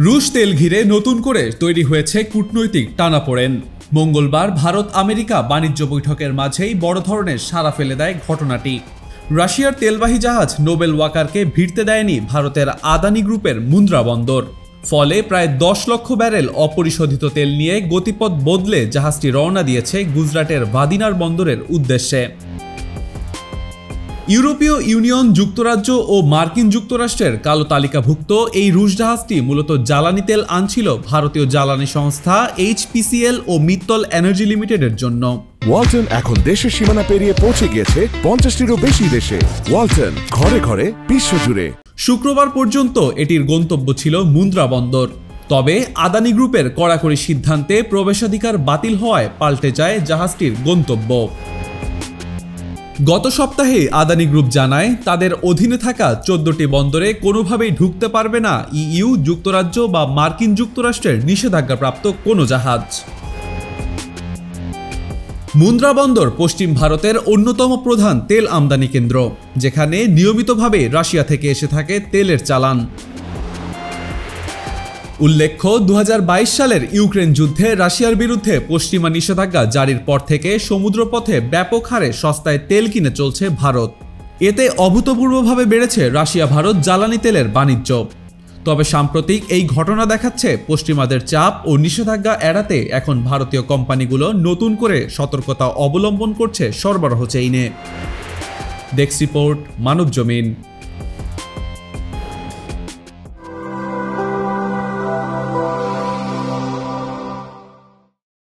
রুশ তেল ঘিরে নতুন করে তৈরি হয়েছে কূটনৈতিক টানাপোড়েন। মঙ্গলবার ভারত আমেরিকা বাণিজ্য বৈঠকের মাঝেই বড় ধরনের সাড়া ফেলে দেয় ঘটনাটি। রাশিয়ার তেলবাহী জাহাজ নোবেল ওয়াকারকে ভিড়তে দেয়নি ভারতের আদানি গ্রুপের মুন্দ্রা বন্দর। ফলে প্রায় 10 লক্ষ ব্যারেল অপরিশোধিত তেল নিয়ে গতিপথ বদলে জাহাজটি রওনা দিয়েছে গুজরাটের ভাদিনার বন্দরের উদ্দেশ্যে। ইউরোপীয় ইউনিয়ন, যুক্তরাজ্য ও মার্কিন যুক্তরাষ্ট্রের কালো তালিকাভুক্ত এই রুশ জাহাজটি মূলত জ্বালানি তেল আনছিল ভারতীয় জ্বালানি সংস্থা HPCL ও মিত্তল এনার্জি লিমিটেডের জন্য। ওয়ালটন এখন দেশের সীমানা পেরিয়ে পৌঁছে গিয়েছে 50টিরও বেশি দেশে। ওয়ালটন, ঘরে ঘরে বিশ্বজুড়ে। শুক্রবার পর্যন্ত এটির গন্তব্য ছিল মুন্দ্রা বন্দর। তবে আদানি গ্রুপের কড়াকড়ি সিদ্ধান্তে প্রবেশাধিকার বাতিল হওয়ায় পাল্টে যায় জাহাজটির গন্তব্য। গত সপ্তাহে আদানি গ্রুপ জানায় তাদের অধীনে থাকা 14টি বন্দরে কোনোভাবেই ঢুকতে পারবে না EU, যুক্তরাজ্য বা মার্কিন যুক্তরাষ্ট্রের নিষেধাজ্ঞাপ্রাপ্ত কোনো জাহাজ। মুন্দ্রা বন্দর পশ্চিম ভারতের অন্যতম প্রধান তেল আমদানি কেন্দ্র, যেখানে নিয়মিতভাবে রাশিয়া থেকে এসে থাকে তেলের চালান। উল্লেখ্য, 2022 সালের ইউক্রেন যুদ্ধে রাশিয়ার বিরুদ্ধে পশ্চিমা নিষেধাজ্ঞা জারির পর থেকে সমুদ্রপথে ব্যাপক হারে সস্তায় তেল কিনে চলছে ভারত। এতে অভূতপূর্বভাবে বেড়েছে রাশিয়া ভারত জ্বালানি তেলের বাণিজ্য। তবে সাম্প্রতিক এই ঘটনা দেখাচ্ছে পশ্চিমাদের চাপ ও নিষেধাজ্ঞা এড়াতে এখন ভারতীয় কোম্পানিগুলো নতুন করে সতর্কতা অবলম্বন করছে সরবরাহ চেইনে। Desk report, Manabzamin.